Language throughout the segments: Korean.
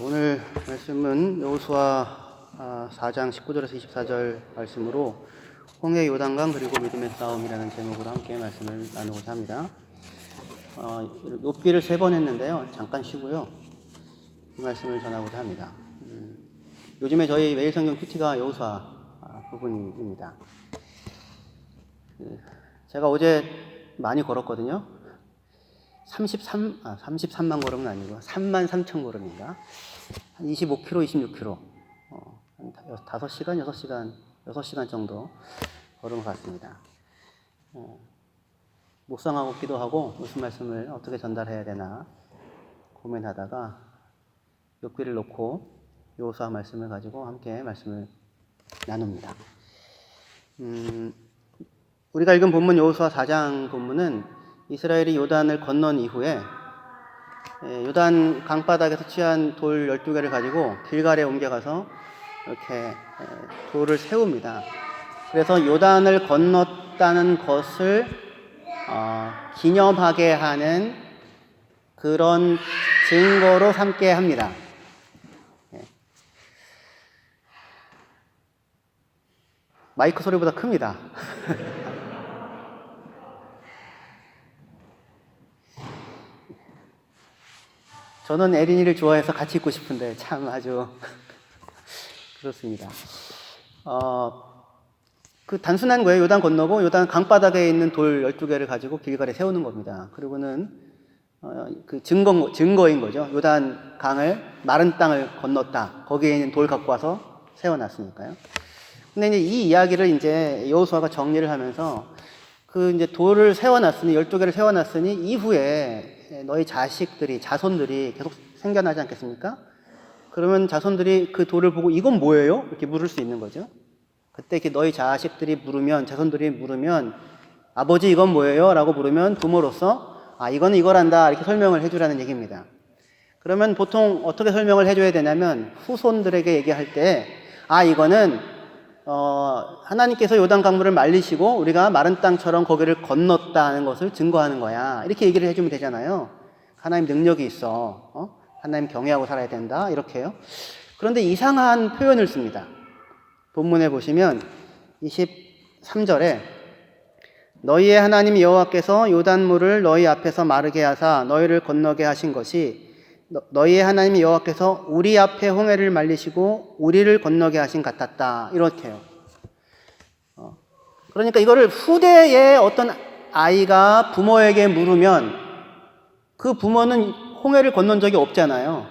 오늘 말씀은 여호수아 4장 19절에서 24절 말씀으로 홍해 요단강 그리고 믿음의 싸움이라는 제목으로 함께 말씀을 나누고자 합니다. 욥기를 3번 했는데요. 잠깐 쉬고요. 이 말씀을 전하고자 합니다. 요즘에 저희 매일 성경 PT가 여호수아 부분입니다. 제가 어제 많이 걸었거든요. 33만 걸음은 아니고 3만 3천 걸음인가? 한 25km, 26km. 한 5시간, 6시간 정도 걸은 것 같습니다. 묵상하고 기도하고 무슨 말씀을 어떻게 전달해야 되나 고민하다가 욥기를 놓고 여호수아 말씀을 가지고 함께 말씀을 나눕니다. 우리가 읽은 본문 여호수아 4장 본문은 이스라엘이 요단을 건넌 이후에 요단 강바닥에서 취한 돌 12개를 가지고 길갈에 옮겨가서 이렇게 돌을 세웁니다. 그래서 요단을 건넜다는 것을 기념하게 하는 그런 증거로 삼게 합니다. 마이크 소리보다 큽니다. 저는 에린이를 좋아해서 같이 있고 싶은데 참 아주 그렇습니다. 그 단순한 거예요. 요단 건너고 요단 강바닥에 있는 돌 12개를 가지고 길갈에 세우는 겁니다. 그리고는 그 증거인 거죠. 요단 강을 마른 땅을 건넜다. 거기에 있는 돌 갖고 와서 세워놨으니까요. 근데 이제 이 이야기를 이제 여호수아가 정리를 하면서 그 이제 돌을 세워놨으니 12개를 세워놨으니 이후에 너희 자손들이 계속 생겨나지 않겠습니까? 그러면 자손들이 그 돌을 보고 이건 뭐예요? 이렇게 물을 수 있는 거죠. 그때 이렇게 너희 자손들이 물으면 아버지 이건 뭐예요? 라고 물으면 부모로서 이거는 이거란다 이렇게 설명을 해주라는 얘기입니다. 그러면 보통 어떻게 설명을 해줘야 되냐면 후손들에게 얘기할 때 이거는 하나님께서 요단 강물을 말리시고 우리가 마른 땅처럼 거기를 건넜다는 것을 증거하는 거야. 이렇게 얘기를 해주면 되잖아요. 하나님 능력이 있어. 하나님 경외하고 살아야 된다. 이렇게요. 그런데 이상한 표현을 씁니다. 본문에 보시면 23절에 너희의 하나님 여호와께서 요단물을 너희 앞에서 마르게 하사 너희를 건너게 하신 것이 너희의 하나님 여호와께서 우리 앞에 홍해를 말리시고 우리를 건너게 하신 같았다. 이렇게요. 그러니까 이거를 후대에 어떤 아이가 부모에게 물으면 그 부모는 홍해를 건넌 적이 없잖아요.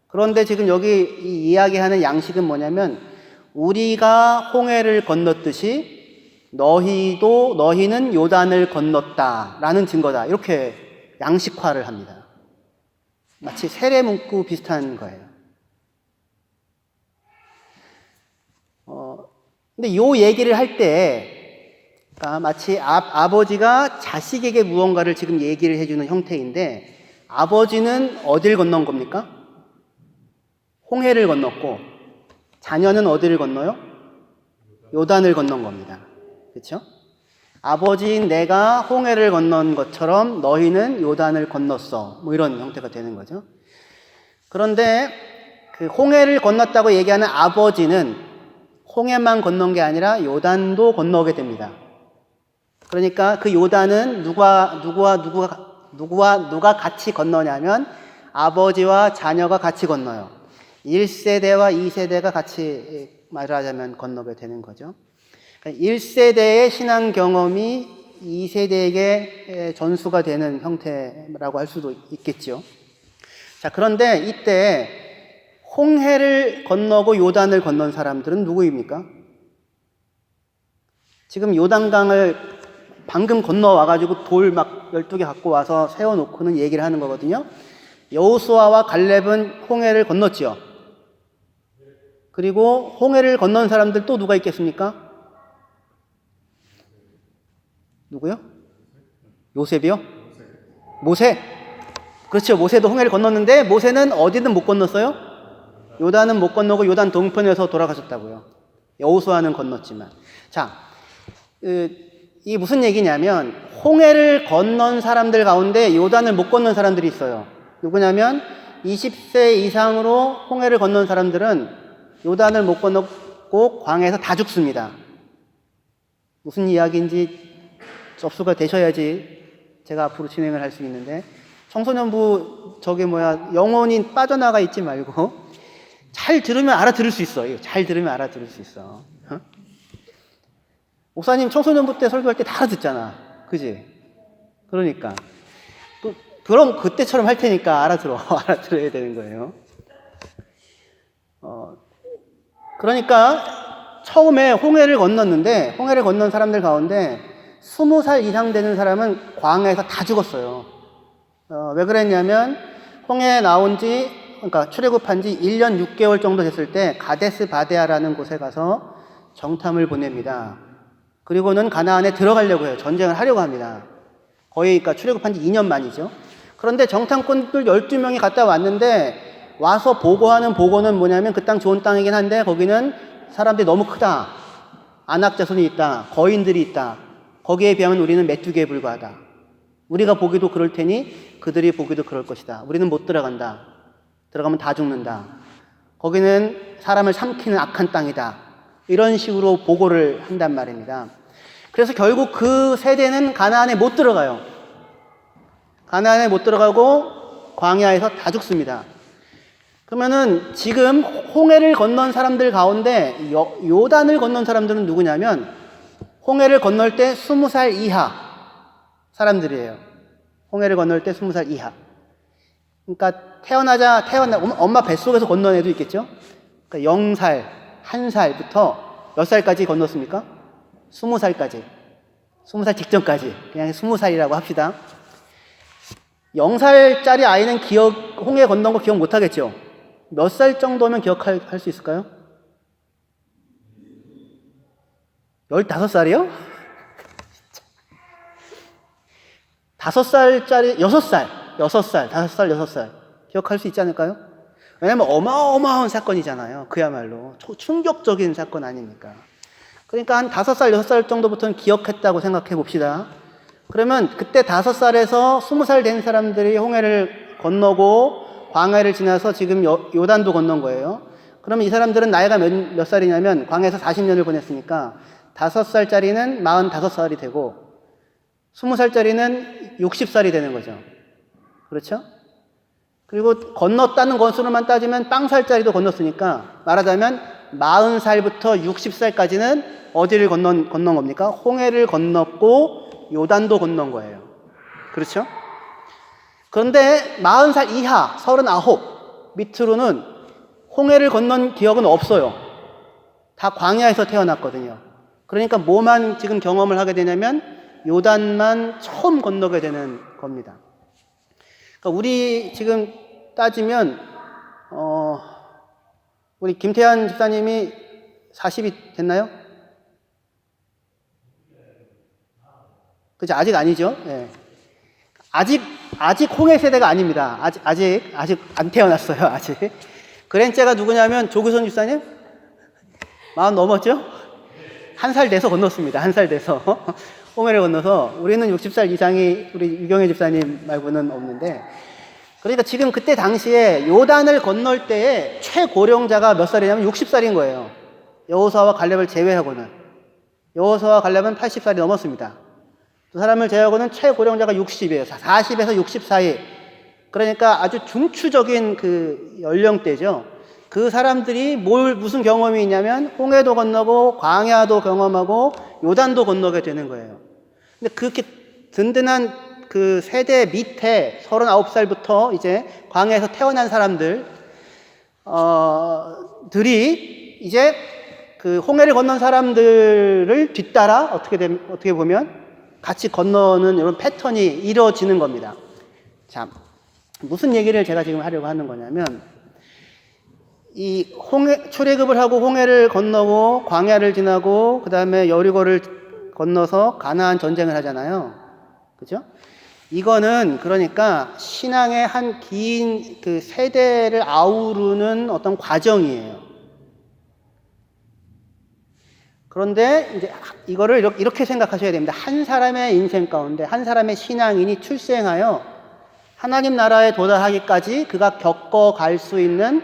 그런데 지금 여기 이 이야기하는 양식은 뭐냐면 우리가 홍해를 건넜듯이 너희는 요단을 건넜다라는 증거다. 이렇게 양식화를 합니다. 마치 세례 문구 비슷한 거예요. 근데 요 얘기를 할 때, 마치 아버지가 자식에게 무언가를 지금 얘기를 해주는 형태인데, 아버지는 어딜 건넌 겁니까? 홍해를 건넜고, 자녀는 어디를 건너요? 요단을 건넌 겁니다. 그렇죠? 아버지인 내가 홍해를 건넌 것처럼 너희는 요단을 건넜어. 뭐 이런 형태가 되는 거죠. 그런데 그 홍해를 건넜다고 얘기하는 아버지는 홍해만 건넌 게 아니라 요단도 건너게 됩니다. 그러니까 그 요단은 누가 같이 건너냐면 아버지와 자녀가 같이 건너요. 1세대와 2세대가 같이 말하자면 건너게 되는 거죠. 1세대의 신앙 경험이 2세대에게 전수가 되는 형태라고 할 수도 있겠죠. 자, 그런데 이때 홍해를 건너고 요단을 건넌 사람들은 누구입니까? 지금 요단강을 방금 건너와가지고 돌 막 12개 갖고 와서 세워놓고는 얘기를 하는 거거든요. 여호수아와 갈렙은 홍해를 건넜지요. 그리고 홍해를 건넌 사람들 또 누가 있겠습니까? 누구요? 요셉이요? 모세. 그렇죠. 모세도 홍해를 건넜는데 모세는 어디든 못 건넜어요? 요단은 못 건너고 요단 동편에서 돌아가셨다고요. 여호수아는 건넜지만. 자, 이게 무슨 얘기냐면 홍해를 건넌 사람들 가운데 요단을 못 건넌 사람들이 있어요. 누구냐면 20세 이상으로 홍해를 건넌 사람들은 요단을 못 건너고 광야에서 다 죽습니다. 무슨 이야기인지 접수가 되셔야지 제가 앞으로 진행을 할 수 있는데, 청소년부 영혼이 빠져나가 있지 말고 잘 들으면 알아들을 수 있어. 잘 들으면 알아들을 수 있어. 어? 목사님 청소년부 때 설교할 때 다 알아듣잖아. 그지? 그러니까 그럼 그때처럼 할 테니까 알아들어야 되는 거예요. 그러니까 처음에 홍해를 건넜는데, 홍해를 건넌 사람들 가운데 20살 이상 되는 사람은 광야에서 다 죽었어요. 왜 그랬냐면 홍해에 그러니까 출애굽한 지 1년 6개월 정도 됐을 때 가데스 바데아라는 곳에 가서 정탐을 보냅니다. 그리고는 가나안에 들어가려고 해요. 전쟁을 하려고 합니다. 거의 그러니까 출애굽한 지 2년 만이죠. 그런데 정탐꾼들 12명이 갔다 왔는데 와서 보고하는 보고는 뭐냐면 그 땅 좋은 땅이긴 한데 거기는 사람들이 너무 크다. 안악자손이 있다. 거인들이 있다. 거기에 비하면 우리는 메뚜기에 불과하다. 우리가 보기도 그럴 테니 그들이 보기도 그럴 것이다. 우리는 못 들어간다. 들어가면 다 죽는다. 거기는 사람을 삼키는 악한 땅이다. 이런 식으로 보고를 한단 말입니다. 그래서 결국 그 세대는 가나안에 못 들어가요. 가나안에 못 들어가고 광야에서 다 죽습니다. 그러면은 지금 홍해를 건넌 사람들 가운데 요단을 건넌 사람들은 누구냐면 홍해를 건널 때 20살 이하 사람들이에요. 홍해를 건널 때 20살 이하. 그러니까 태어나 엄마 뱃속에서 건넌 애도 있겠죠. 그러니까 0살, 1살부터 몇 살까지 건넜습니까? 20살까지. 20살 직전까지. 그냥 20살이라고 합시다. 0살짜리 아이는 홍해 건넌 거 기억 못 하겠죠? 몇 살 정도면 기억할 수 있을까요? 15살이요? 5살짜리, 6살, 5살 기억할 수 있지 않을까요? 왜냐면 어마어마한 사건이잖아요. 그야말로 충격적인 사건 아닙니까? 그러니까 한 5살, 6살 정도부터는 기억했다고 생각해 봅시다. 그러면 그때 5살에서 20살 된 사람들이 홍해를 건너고 광야를 지나서 지금 요단도 건넌 거예요. 그러면 이 사람들은 나이가 몇 살이냐면 광야에서 40년을 보냈으니까 5살짜리는 45살이 되고 20살짜리는 60살이 되는 거죠. 그렇죠? 그리고 건넜다는 건수로만 따지면 빵살짜리도 건넜으니까 말하자면 40살부터 60살까지는 어디를 건넌 겁니까? 홍해를 건넜고 요단도 건넌 거예요. 그렇죠? 그런데 40살 이하 39 밑으로는 홍해를 건넌 기억은 없어요. 다 광야에서 태어났거든요. 그러니까 뭐만 지금 경험을 하게 되냐면 요단만 처음 건너게 되는 겁니다. 그러니까 우리 지금 따지면 우리 김태환 집사님이 40이 됐나요? 그죠? 아직 아니죠? 네. 아직 홍해 세대가 아닙니다. 아직 안 태어났어요. 아직. 그랜째가 누구냐면 조규선 집사님? 40 넘었죠? 1살 돼서 건넜습니다. 1살 돼서. 홍해를 건너서 우리는 60살 이상이 우리 유경혜 집사님 말고는 없는데, 그러니까 지금 그때 당시에 요단을 건널 때에 최고령자가 몇 살이냐면 60살인 거예요. 여호수아와 갈렙을 제외하고는. 여호수아와 갈렙은 80살이 넘었습니다. 두 사람을 제외하고는 최고령자가 60이에요. 40에서 60 사이. 그러니까 아주 중추적인 그 연령대죠. 그 사람들이 무슨 경험이 있냐면 홍해도 건너고 광야도 경험하고 요단도 건너게 되는 거예요. 근데 그렇게 든든한 그 세대 밑에 39살부터 이제 광야에서 태어난 사람들, 들이 이제 그 홍해를 건넌 사람들을 뒤따라 어떻게 보면 같이 건너는 이런 패턴이 이루어지는 겁니다. 자, 무슨 얘기를 제가 지금 하려고 하는 거냐면, 이 출애굽을 하고 홍해를 건너고 광야를 지나고 그 다음에 여리고를 건너서 가나안 전쟁을 하잖아요. 그죠? 이거는 그러니까 신앙의 한 긴 그 세대를 아우르는 어떤 과정이에요. 그런데 이제 이거를 이렇게 생각하셔야 됩니다. 한 사람의 인생 가운데 한 사람의 신앙인이 출생하여 하나님 나라에 도달하기까지 그가 겪어갈 수 있는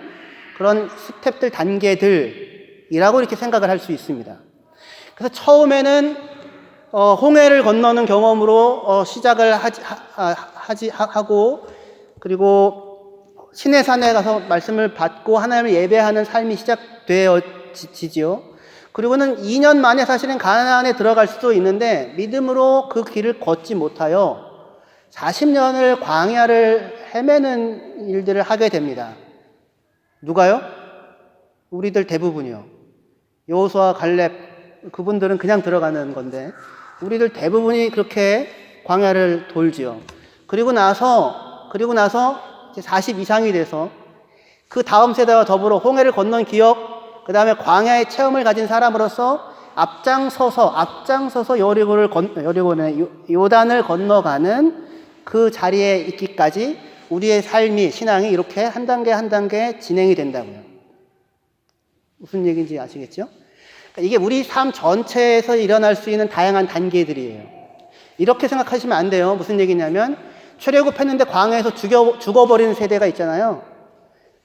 그런 스텝들, 단계들이라고 이렇게 생각을 할 수 있습니다. 그래서 처음에는 홍해를 건너는 경험으로 시작을 하고, 그리고 시내산에 가서 말씀을 받고 하나님을 예배하는 삶이 시작되어지지요. 그리고는 2년 만에 사실은 가나안에 들어갈 수도 있는데 믿음으로 그 길을 걷지 못하여 40년을 광야를 헤매는 일들을 하게 됩니다. 누가요? 우리들 대부분이요. 여호수아, 갈렙, 그분들은 그냥 들어가는 건데 우리들 대부분이 그렇게 광야를 돌지요. 그리고 나서 이제 40 이상이 돼서 그 다음 세대와 더불어 홍해를 건넌 기억, 그 다음에 광야의 체험을 가진 사람으로서 앞장서서 요단을 건너가는 그 자리에 있기까지 우리의 삶이, 신앙이 이렇게 한 단계 한 단계 진행이 된다고요. 무슨 얘기인지 아시겠죠? 이게 우리 삶 전체에서 일어날 수 있는 다양한 단계들이에요. 이렇게 생각하시면 안 돼요. 무슨 얘기냐면 출애굽했는데 광야에서 죽어버리는 세대가 있잖아요.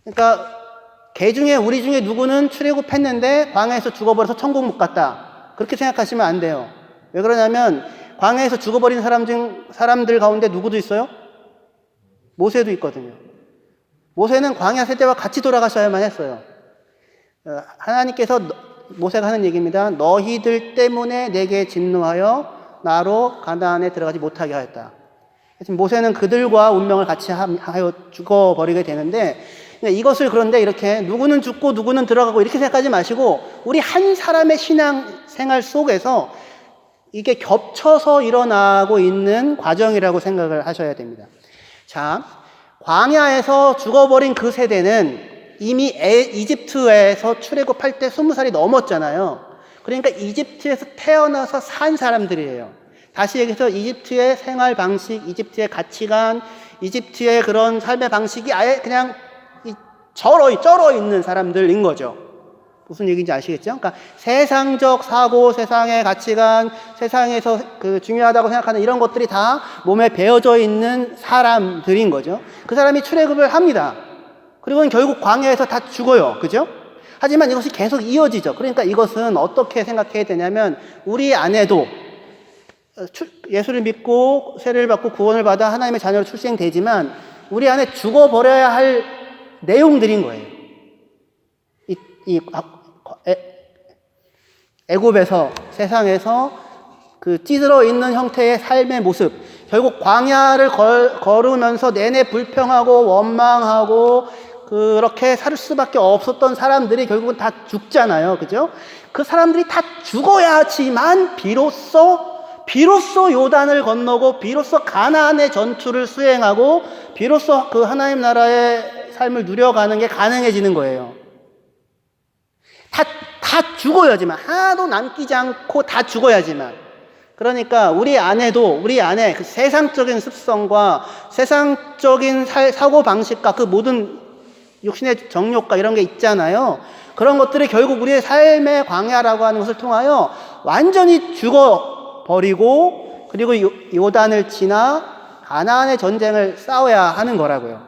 그러니까 우리 중에 누구는 출애굽했는데 광야에서 죽어버려서 천국 못 갔다. 그렇게 생각하시면 안 돼요. 왜 그러냐면 광야에서 죽어버린 사람들 가운데 누구도 있어요? 모세도 있거든요. 모세는 광야 세대와 같이 돌아가셔야만 했어요. 하나님께서 모세가 하는 얘기입니다. 너희들 때문에 내게 진노하여 나로 가나안에 들어가지 못하게 하였다. 모세는 그들과 운명을 같이 하여 죽어버리게 되는데, 이것을 그런데 이렇게 누구는 죽고 누구는 들어가고 이렇게 생각하지 마시고 우리 한 사람의 신앙 생활 속에서 이게 겹쳐서 일어나고 있는 과정이라고 생각을 하셔야 됩니다. 자, 광야에서 죽어버린 그 세대는 이미 이집트에서 출애굽할 때 20살이 넘었잖아요. 그러니까 이집트에서 태어나서 산 사람들이에요. 다시 얘기해서 이집트의 생활 방식, 이집트의 가치관, 이집트의 그런 삶의 방식이 아예 그냥 쩔어 있는 사람들인 거죠. 무슨 얘기인지 아시겠죠? 그러니까 세상적 사고, 세상의 가치관, 세상에서 중요하다고 생각하는 이런 것들이 다 몸에 배어져 있는 사람들인 거죠. 그 사람이 출애굽을 합니다. 그리고는 결국 광야에서 다 죽어요. 그죠? 하지만 이것이 계속 이어지죠. 그러니까 이것은 어떻게 생각해야 되냐면 우리 안에도 예수를 믿고 세례를 받고 구원을 받아 하나님의 자녀로 출생되지만 우리 안에 죽어버려야 할 내용들인 거예요. 애굽에서, 세상에서 그 찌들어 있는 형태의 삶의 모습, 결국 광야를 걸으면서 내내 불평하고 원망하고 그렇게 살 수밖에 없었던 사람들이 결국은 다 죽잖아요. 그죠? 그 사람들이 다 죽어야지만 비로소 요단을 건너고 비로소 가나안의 전투를 수행하고 비로소 그 하나님 나라의 삶을 누려가는 게 가능해지는 거예요. 다 죽어야지만, 하나도 남기지 않고 다 죽어야지만. 그러니까 우리 안에 그 세상적인 습성과 세상적인 사고방식과 그 모든 육신의 정욕과 이런 게 있잖아요. 그런 것들이 결국 우리의 삶의 광야라고 하는 것을 통하여 완전히 죽어버리고 그리고 요단을 지나 가나안의 전쟁을 싸워야 하는 거라고요.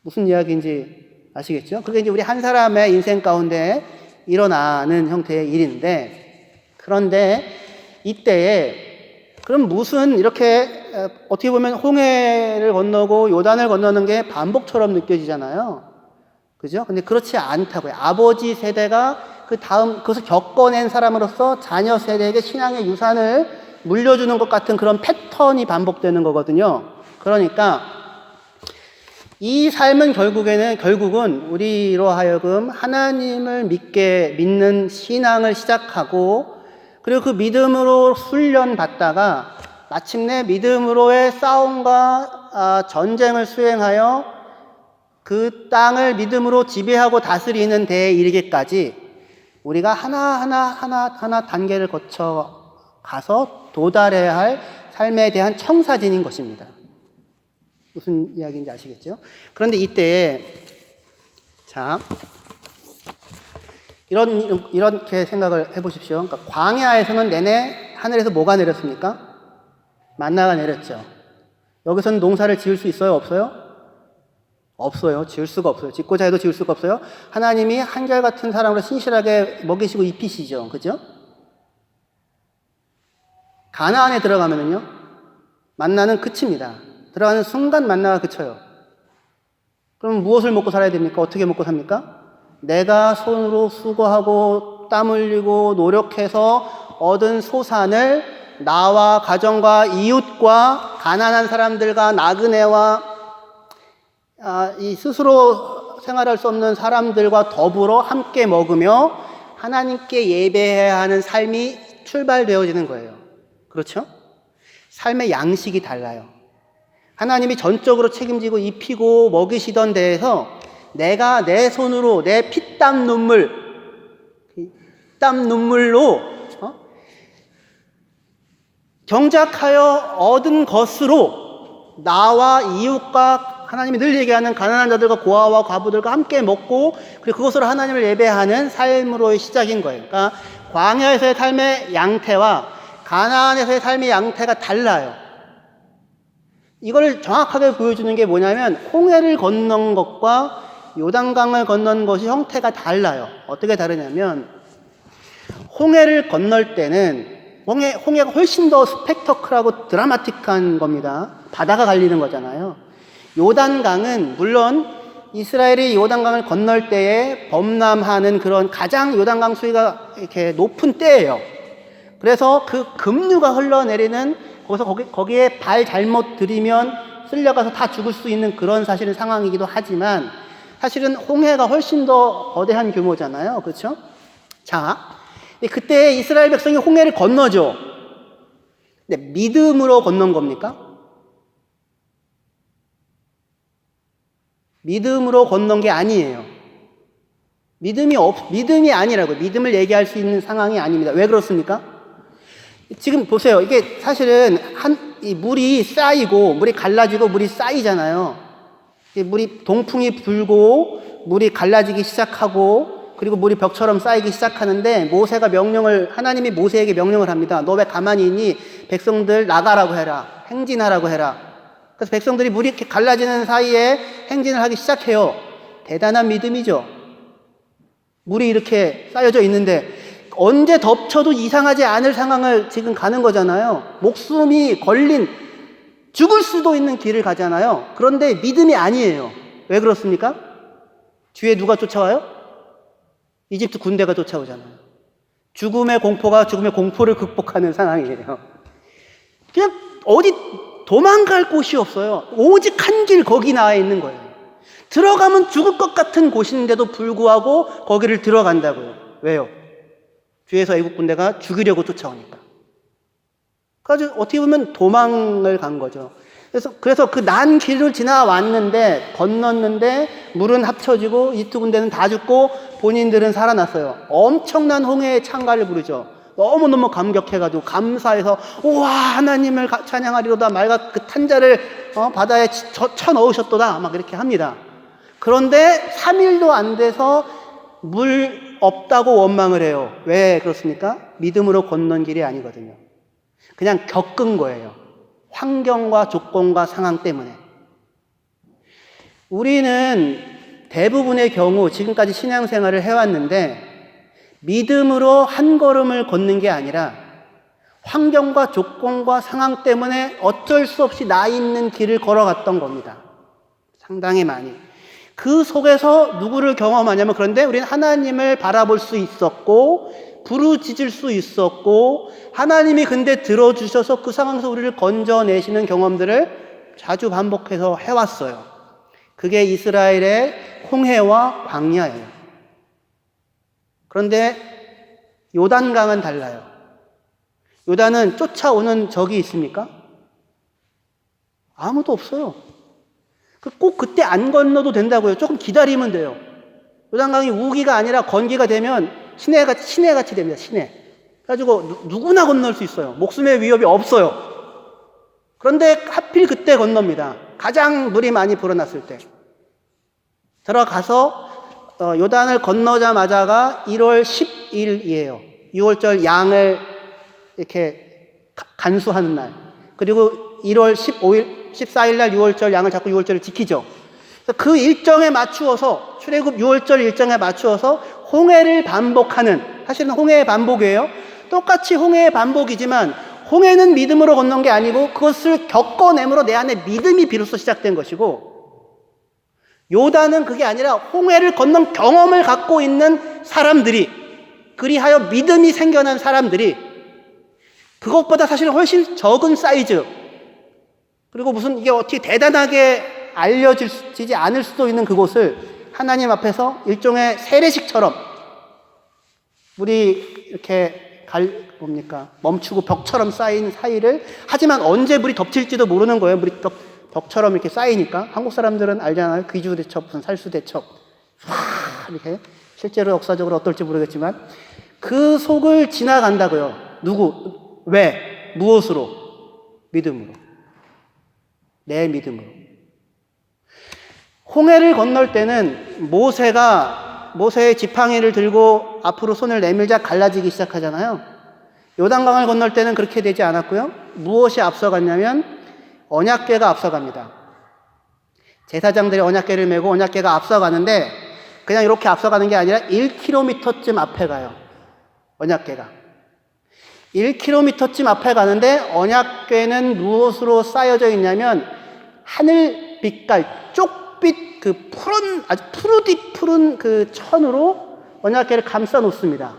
무슨 이야기인지 아시겠죠? 그게 이제 우리 한 사람의 인생 가운데 일어나는 형태의 일인데, 그런데 이때에 그럼 무슨 이렇게 어떻게 보면 홍해를 건너고 요단을 건너는 게 반복처럼 느껴지잖아요. 그죠? 근데 그렇지 않다고요. 아버지 세대가 그것을 겪어낸 사람으로서 자녀 세대에게 신앙의 유산을 물려주는 것 같은 그런 패턴이 반복되는 거거든요. 그러니까 이 삶은 결국은 우리로 하여금 하나님을 믿는 신앙을 시작하고 그리고 그 믿음으로 훈련받다가 마침내 믿음으로의 싸움과 전쟁을 수행하여 그 땅을 믿음으로 지배하고 다스리는 데에 이르기까지 우리가 하나 단계를 거쳐 가서 도달해야 할 삶에 대한 청사진인 것입니다. 무슨 이야기인지 아시겠죠? 그런데 이때 자 이렇게 생각을 해보십시오. 그러니까 광야에서는 내내 하늘에서 뭐가 내렸습니까? 만나가 내렸죠. 여기서는 농사를 지을 수 있어요? 없어요? 없어요. 지을 수가 없어요. 짓고자 해도 지을 수가 없어요. 하나님이 한결같은 사람으로 신실하게 먹이시고 입히시죠. 그죠? 가나안에 들어가면은요, 만나는 끝입니다. 들어가는 순간 만나가 그쳐요. 그럼 무엇을 먹고 살아야 됩니까? 어떻게 먹고 삽니까? 내가 손으로 수고하고 땀 흘리고 노력해서 얻은 소산을 나와 가정과 이웃과 가난한 사람들과 나그네와 이 스스로 생활할 수 없는 사람들과 더불어 함께 먹으며 하나님께 예배해야 하는 삶이 출발되어지는 거예요. 그렇죠? 삶의 양식이 달라요. 하나님이 전적으로 책임지고 입히고 먹이시던 데에서 내가 내 손으로 내 피땀 눈물로 경작하여 얻은 것으로 나와 이웃과 하나님이 늘 얘기하는 가난한 자들과 고아와 과부들과 함께 먹고 그리고 그것으로 하나님을 예배하는 삶으로의 시작인 거예요. 그러니까 광야에서의 삶의 양태와 가나안에서의 삶의 양태가 달라요. 이걸 정확하게 보여주는 게 뭐냐면 홍해를 건넌 것과 요단강을 건넌 것이 형태가 달라요. 어떻게 다르냐면 홍해를 건널 때는 홍해가 훨씬 더 스펙터클하고 드라마틱한 겁니다. 바다가 갈리는 거잖아요. 요단강은 물론 이스라엘이 요단강을 건널 때에 범람하는 그런 가장 요단강 수위가 이렇게 높은 때예요. 그래서 그 급류가 흘러내리는 거기에 발 잘못 들이면 쓸려가서 다 죽을 수 있는 그런 사실은 상황이기도 하지만 사실은 홍해가 훨씬 더 거대한 규모잖아요. 그렇죠? 자, 그때 이스라엘 백성이 홍해를 건너죠. 근데 믿음으로 건넌 겁니까? 믿음으로 건넌 게 아니에요. 믿음이 아니라고요. 믿음을 얘기할 수 있는 상황이 아닙니다. 왜 그렇습니까? 지금 보세요. 이게 사실은 이 물이 쌓이고, 물이 갈라지고, 물이 쌓이잖아요. 물이 동풍이 불고, 물이 갈라지기 시작하고, 그리고 물이 벽처럼 쌓이기 시작하는데, 하나님이 모세에게 명령을 합니다. 너 왜 가만히 있니? 백성들 나가라고 해라. 행진하라고 해라. 그래서 백성들이 물이 이렇게 갈라지는 사이에 행진을 하기 시작해요. 대단한 믿음이죠. 물이 이렇게 쌓여져 있는데, 언제 덮쳐도 이상하지 않을 상황을 지금 가는 거잖아요. 목숨이 걸린, 죽을 수도 있는 길을 가잖아요. 그런데 믿음이 아니에요. 왜 그렇습니까? 뒤에 누가 쫓아와요? 이집트 군대가 쫓아오잖아요. 죽음의 공포를 극복하는 상황이에요. 그냥 어디 도망갈 곳이 없어요. 오직 한 길 거기 나와 있는 거예요. 들어가면 죽을 것 같은 곳인데도 불구하고 거기를 들어간다고요. 왜요? 뒤에서 애국 군대가 죽이려고 쫓아오니까. 그래서 어떻게 보면 도망을 간 거죠. 그래서 그 난 길을 지나왔는데, 건넜는데, 물은 합쳐지고, 이집트 군대는 다 죽고, 본인들은 살아났어요. 엄청난 홍해의 창가를 부르죠. 너무너무 감격해가지고, 감사해서, 우와, 하나님을 찬양하리로다, 말과 그 탄자를 바다에 쳐 넣으셨도다, 막 이렇게 합니다. 그런데 3일도 안 돼서 물 없다고 원망을 해요. 왜 그렇습니까? 믿음으로 건넌 길이 아니거든요. 그냥 겪은 거예요. 환경과 조건과 상황 때문에. 우리는 대부분의 경우 지금까지 신앙생활을 해왔는데 믿음으로 한 걸음을 걷는 게 아니라 환경과 조건과 상황 때문에 어쩔 수 없이 나 있는 길을 걸어갔던 겁니다. 상당히 많이. 그 속에서 누구를 경험하냐면, 그런데 우리는 하나님을 바라볼 수 있었고 부르짖을 수 있었고 하나님이 근데 들어주셔서 그 상황에서 우리를 건져내시는 경험들을 자주 반복해서 해왔어요. 그게 이스라엘의 홍해와 광야예요. 그런데 요단강은 달라요. 요단은 쫓아오는 적이 있습니까? 아무도 없어요. 꼭 그때 안 건너도 된다고요. 조금 기다리면 돼요. 요단강이 우기가 아니라 건기가 되면 시내같이 됩니다. 시내. 그래가지고 누구나 건널 수 있어요. 목숨의 위협이 없어요. 그런데 하필 그때 건넙니다. 가장 물이 많이 불어났을 때. 들어가서 요단을 건너자마자가 1월 10일이에요. 6월절 양을 이렇게 간수하는 날. 그리고 1월 15일 14일 날 유월절 양을 잡고 유월절을 지키죠. 그 일정에 맞추어서 출애굽 유월절 일정에 맞추어서 홍해를 반복하는, 사실은 홍해의 반복이에요. 똑같이 홍해의 반복이지만 홍해는 믿음으로 건넌 게 아니고 그것을 겪어내므로 내 안에 믿음이 비로소 시작된 것이고, 요단은 그게 아니라 홍해를 건넌 경험을 갖고 있는 사람들이, 그리하여 믿음이 생겨난 사람들이, 그것보다 사실은 훨씬 적은 사이즈, 그리고 무슨 이게 어떻게 대단하게 알려지지 않을 수도 있는 그곳을 하나님 앞에서 일종의 세례식처럼 물이 이렇게 멈추고 벽처럼 쌓인 사이를, 하지만 언제 물이 덮칠지도 모르는 거예요. 물이 벽처럼 이렇게 쌓이니까. 한국 사람들은 알잖아요. 귀주대첩, 무슨 살수대첩. 이렇게. 실제로 역사적으로 어떨지 모르겠지만, 그 속을 지나간다고요. 누구? 왜? 무엇으로? 믿음으로. 내 믿음으로. 홍해를 건널 때는 모세의 지팡이를 들고 앞으로 손을 내밀자 갈라지기 시작하잖아요. 요단강을 건널 때는 그렇게 되지 않았고요. 무엇이 앞서갔냐면 언약궤가 앞서갑니다. 제사장들이 언약궤를 메고 언약궤가 앞서가는데, 그냥 이렇게 앞서가는 게 아니라 1km쯤 앞에 가요. 언약궤가 1km쯤 앞에 가는데, 언약궤는 무엇으로 쌓여져 있냐면 하늘빛깔 쪽빛 그 푸른, 아주 푸른 그 천으로 언약궤를 감싸 놓습니다.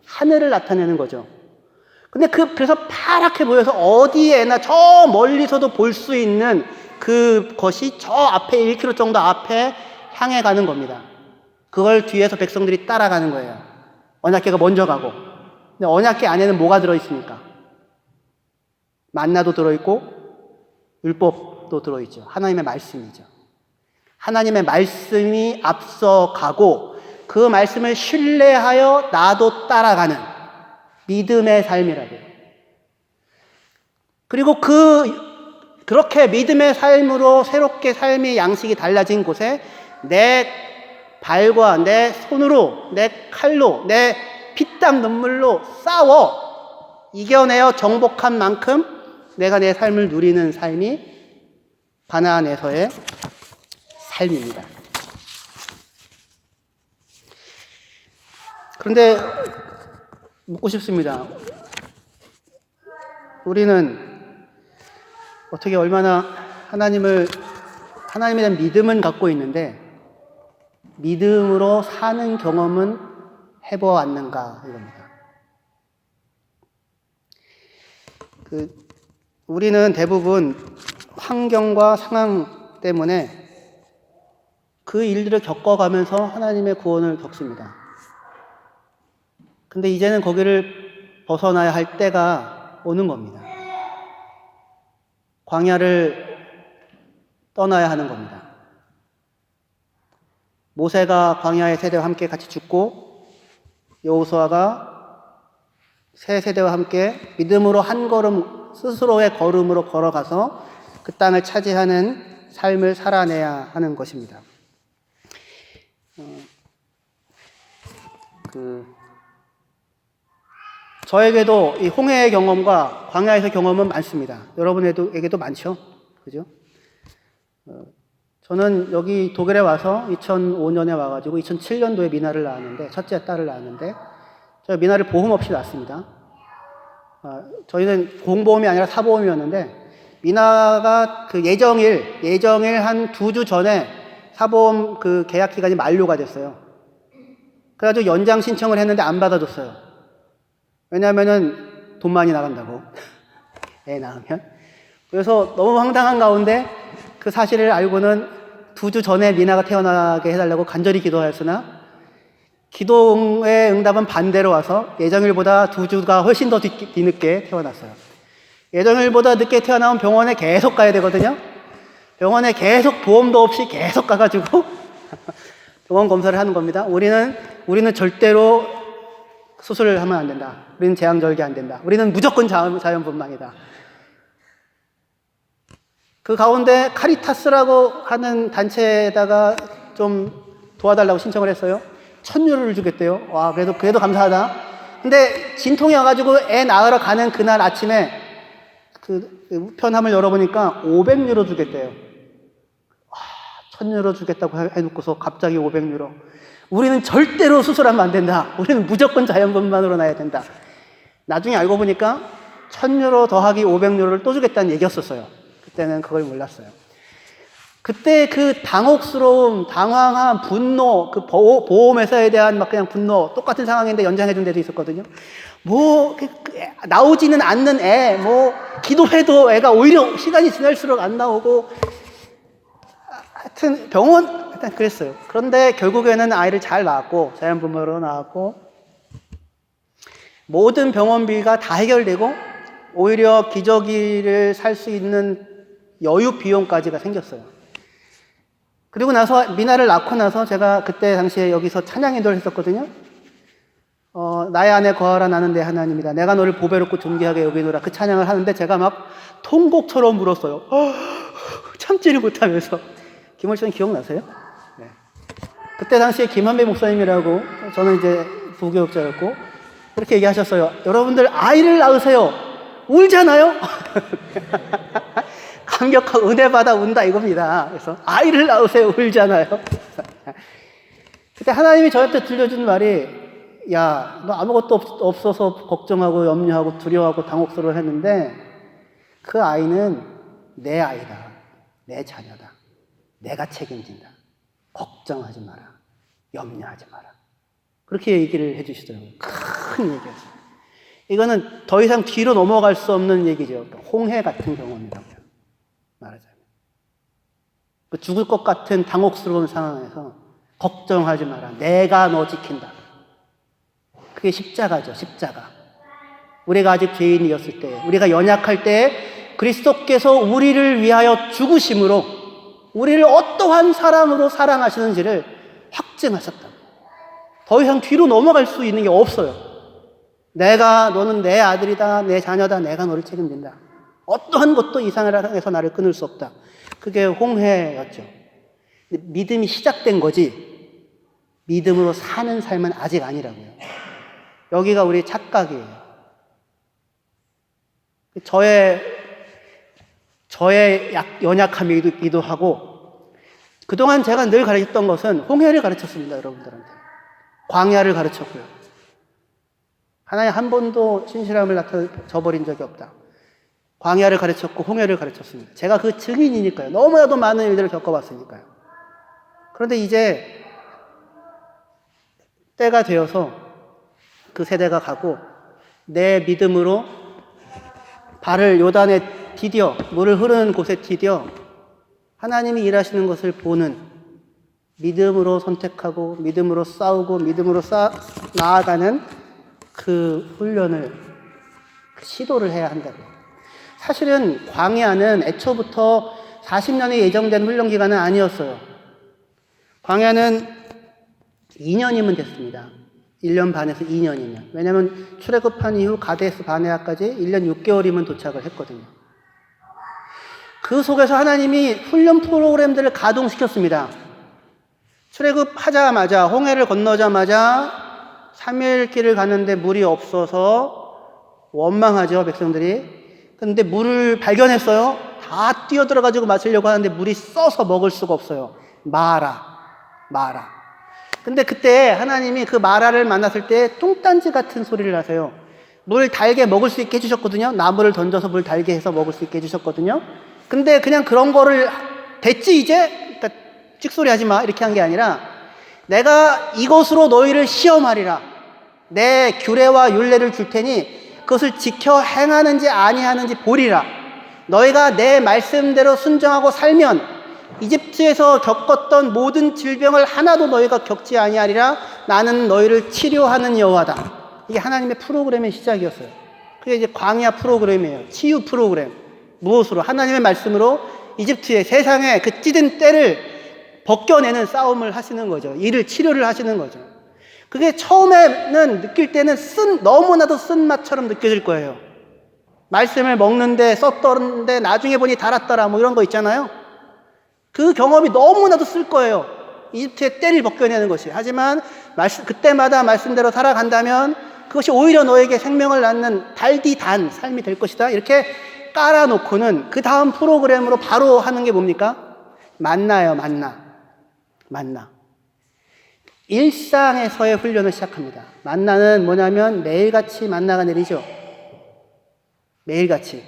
하늘을 나타내는 거죠. 근데 그래서 파랗게 보여서 어디에나 저 멀리서도 볼 수 있는 그것이 저 앞에 1km 정도 앞에 향해 가는 겁니다. 그걸 뒤에서 백성들이 따라가는 거예요. 언약궤가 먼저 가고. 근데 언약궤 안에는 뭐가 들어있습니까? 만나도 들어있고 율법도 들어있죠. 하나님의 말씀이죠. 하나님의 말씀이 앞서가고 그 말씀을 신뢰하여 나도 따라가는 믿음의 삶이라고요. 그리고 그렇게 믿음의 삶으로 새롭게 삶의 양식이 달라진 곳에 내 발과 내 손으로, 내 칼로, 내 피땀 눈물로 싸워 이겨내어 정복한 만큼 내가 내 삶을 누리는 삶이 가나안에서의 삶입니다. 그런데 묻고 싶습니다. 우리는 어떻게 얼마나 하나님에 대한 믿음은 갖고 있는데 믿음으로 사는 경험은 해보았는가, 이겁니다. 우리는 대부분 환경과 상황 때문에 그 일들을 겪어가면서 하나님의 구원을 겪습니다. 근데 이제는 거기를 벗어나야 할 때가 오는 겁니다. 광야를 떠나야 하는 겁니다. 모세가 광야의 세대와 함께 같이 죽고 여호수아가 새 세대와 함께 믿음으로 한 걸음, 스스로의 걸음으로 걸어가서 그 땅을 차지하는 삶을 살아내야 하는 것입니다. 저에게도 이 홍해의 경험과 광야에서 경험은 많습니다. 여러분에게도 많죠? 그죠? 저는 여기 독일에 와서 2005년에 와가지고 2007년도에 미나를 낳았는데, 첫째 딸을 낳았는데, 저희 미나를 보험 없이 낳았습니다. 저희는 공보험이 아니라 사보험이었는데, 미나가 그 예정일 한 2주 전에 사보험 그 계약 기간이 만료가 됐어요. 그래가지고 연장 신청을 했는데 안 받아줬어요. 왜냐하면은 돈 많이 나간다고. 애 낳으면. 그래서 너무 황당한 가운데 그 사실을 알고는 2주 전에 미나가 태어나게 해달라고 간절히 기도하였으나 기도의 응답은 반대로 와서 예정일보다 2주가 훨씬 더 뒤늦게 태어났어요. 예정일보다 늦게 태어나면 병원에 계속 가야 되거든요. 병원에 계속 보험도 없이 계속 가가지고 병원 검사를 하는 겁니다. 우리는 절대로 수술을 하면 안 된다. 우리는 제왕절개 안 된다. 우리는 무조건 자연분만이다. 그 가운데 카리타스라고 하는 단체에다가 좀 도와달라고 신청을 했어요. 1,000유로를 주겠대요. 와, 그래도 감사하다. 근데 진통이 와가지고 애 낳으러 가는 그날 아침에 그 우편함을 열어보니까 500유로 주겠대요. 1000유로 주겠다고 해놓고서 갑자기 500유로. 우리는 절대로 수술하면 안 된다. 우리는 무조건 자연분만으로 나야 된다. 나중에 알고 보니까 1000유로 더하기 500유로를 또 주겠다는 얘기였었어요. 그때는 그걸 몰랐어요. 그때 그 당혹스러움, 당황함, 분노, 그 보험회사에 대한 막 그냥 분노, 똑같은 상황인데 연장해준 데도 있었거든요. 나오지는 않는 애, 기도해도 애가 오히려 시간이 지날수록 안 나오고, 하여튼 병원, 일단 그랬어요. 그런데 결국에는 아이를 잘 낳았고, 자연분만으로 낳았고, 모든 병원비가 다 해결되고, 오히려 기저귀를 살 수 있는 여유 비용까지가 생겼어요. 그리고 나서 미나를 낳고 나서 제가 그때 당시에 여기서 찬양 인도를 했었거든요. 나의 안에 거하라 나는 내 하나님이다. 내가 너를 보배롭고 존귀하게 여기노라. 그 찬양을 하는데 제가 막 통곡처럼 울었어요. 참지를 못하면서. 김월천 기억나세요? 네. 그때 당시에 김한배 목사님이라고, 저는 이제 부교육자였고, 그렇게 얘기하셨어요. 여러분들 아이를 낳으세요. 울잖아요? 감격하고 은혜 받아 운다 이겁니다. 그래서 아이를 낳으세요. 울잖아요. 그때 하나님이 저한테 들려준 말이, 야, 너 아무것도 없어서 걱정하고 염려하고 두려워하고 당혹스러워 했는데 그 아이는 내 아이다. 내 자녀다. 내가 책임진다. 걱정하지 마라. 염려하지 마라. 그렇게 얘기를 해주시더라고요. 큰 얘기였어요. 이거는 더 이상 뒤로 넘어갈 수 없는 얘기죠. 홍해 같은 경험이라고요. 말하자면. 그 죽을 것 같은 당혹스러운 상황에서 걱정하지 마라. 내가 너 지킨다. 그게 십자가죠. 십자가. 우리가 아직 죄인이었을 때, 우리가 연약할 때 그리스도께서 우리를 위하여 죽으심으로 우리를 어떠한 사랑으로 사랑하시는지를 확증하셨다. 더 이상 뒤로 넘어갈 수 있는 게 없어요. 너는 내 아들이다, 내 자녀다, 내가 너를 책임진다. 어떠한 것도 이 세상에서 나를 끊을 수 없다. 그게 홍해였죠. 믿음이 시작된 거지, 믿음으로 사는 삶은 아직 아니라고요. 여기가 우리 착각이에요. 저의 연약함이기도 하고, 그동안 제가 늘 가르쳤던 것은 홍해를 가르쳤습니다, 여러분들한테. 광야를 가르쳤고요. 하나님 한 번도 신실함을 나타내버린 적이 없다. 광야를 가르쳤고 홍해를 가르쳤습니다. 제가 그 증인이니까요. 너무나도 많은 일들을 겪어봤으니까요. 그런데 이제 때가 되어서 그 세대가 가고 내 믿음으로 발을 요단에 디뎌, 물을 흐르는 곳에 디뎌 하나님이 일하시는 것을 보는, 믿음으로 선택하고 믿음으로 싸우고 믿음으로 나아가는 그 훈련을, 그 시도를 해야 한다고요. 사실은 광야는 애초부터 40년이 예정된 훈련 기간은 아니었어요. 광야는 2년이면 됐습니다. 1년 반에서 2년이면. 왜냐하면 출애굽한 이후 가데스 바네아까지 1년 6개월이면 도착을 했거든요. 그 속에서 하나님이 훈련 프로그램들을 가동시켰습니다. 출애굽하자마자, 홍해를 건너자마자 3일 길을 가는데 물이 없어서 원망하죠, 백성들이. 근데 물을 발견했어요. 다 뛰어들어가지고 마시려고 하는데 물이 써서 먹을 수가 없어요. 마라. 근데 그때 하나님이 그 마라를 만났을 때 뚱딴지 같은 소리를 하세요. 물 달게 먹을 수 있게 해주셨거든요. 나무를 던져서 물 달게 해서 먹을 수 있게 해주셨거든요. 근데 그냥 그런 거를 됐지 이제? 그러니까 찍소리 하지 마 이렇게 한 게 아니라, 내가 이것으로 너희를 시험하리라. 내 규례와 율례를 줄 테니 그것을 지켜 행하는지 아니하는지 보리라. 너희가 내 말씀대로 순종하고 살면 이집트에서 겪었던 모든 질병을 하나도 너희가 겪지 아니하리라. 나는 너희를 치료하는 여호와다. 이게 하나님의 프로그램의 시작이었어요. 그게 이제 광야 프로그램이에요. 치유 프로그램. 무엇으로? 하나님의 말씀으로 이집트의 세상에 그 찌든 때를 벗겨내는 싸움을 하시는 거죠. 이를 치료를 하시는 거죠. 그게 처음에는 느낄 때는 너무나도 쓴맛처럼 느껴질 거예요. 말씀을 먹는데 썼던데 나중에 보니 달았더라 뭐 이런 거 있잖아요. 그 경험이 너무나도 쓸 거예요. 이집트의 때를 벗겨내는 것이. 하지만 그때마다 말씀대로 살아간다면 그것이 오히려 너에게 생명을 낳는 달디단 삶이 될 것이다. 이렇게 깔아놓고는 그 다음 프로그램으로 바로 하는 게 뭡니까? 만나예요, 만나. 일상에서의 훈련을 시작합니다. 만나는 뭐냐면 매일같이 만나가 내리죠. 매일같이.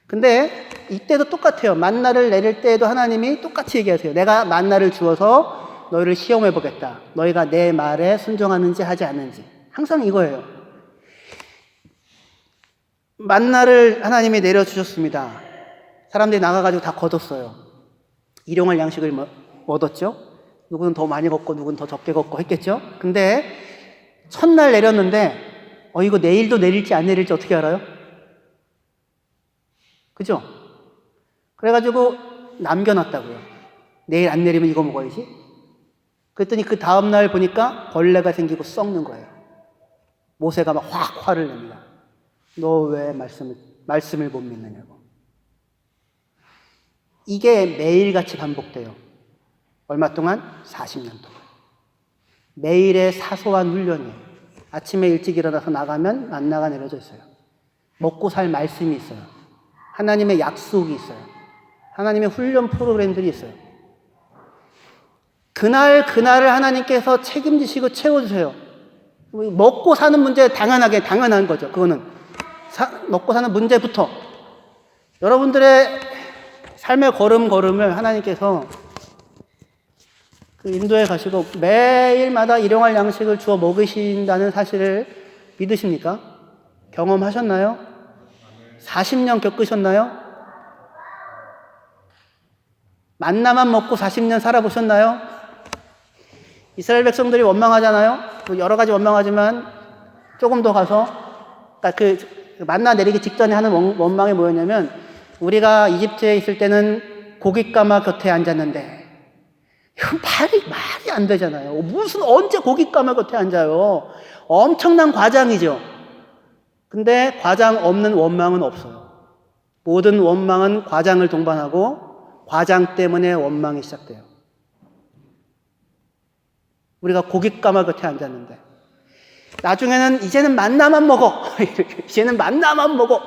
근데 이때도 똑같아요. 만나를 내릴 때에도 하나님이 똑같이 얘기하세요. 내가 만나를 주어서 너희를 시험해 보겠다. 너희가 내 말에 순종하는지 하지 않는지. 항상 이거예요. 만나를 하나님이 내려주셨습니다. 사람들이 나가가지고 다 거뒀어요. 일용할 양식을 얻었죠. 누구는 더 많이 걷고 누구는 더 적게 걷고 했겠죠. 근데 첫날 내렸는데 이거 내일도 내릴지 안 내릴지 어떻게 알아요? 그죠? 그래가지고 남겨놨다고요. 내일 안 내리면 이거 먹어야지. 그랬더니 그 다음날 보니까 벌레가 생기고 썩는 거예요. 모세가 막 확 화를 냅니다. 너 왜 말씀을 못 믿느냐고. 이게 매일같이 반복돼요. 얼마 동안? 40년 동안. 매일의 사소한 훈련이에요. 아침에 일찍 일어나서 나가면 만나가 내려져 있어요. 먹고 살 말씀이 있어요. 하나님의 약속이 있어요. 하나님의 훈련 프로그램들이 있어요. 그날을 하나님께서 책임지시고 채워주세요. 먹고 사는 문제 당연한 거죠. 그거는 먹고 사는 문제부터 여러분들의 삶의 걸음을 하나님께서 인도에 가시고 매일마다 일용할 양식을 주어 먹이신다는 사실을 믿으십니까? 경험하셨나요? 40년 겪으셨나요? 만나만 먹고 40년 살아보셨나요? 이스라엘 백성들이 원망하잖아요. 여러 가지 원망하지만 조금 더 가서 그 만나 내리기 직전에 하는 원망이 뭐였냐면 우리가 이집트에 있을 때는 고깃가마 곁에 앉았는데 이건 말이 안 되잖아요. 언제 고깃가마 곁에 앉아요? 엄청난 과장이죠. 근데 과장 없는 원망은 없어요. 모든 원망은 과장을 동반하고 과장 때문에 원망이 시작돼요. 우리가 고깃가마 곁에 앉았는데 나중에는 이제는 만나만 먹어. 이제는 만나만 먹어.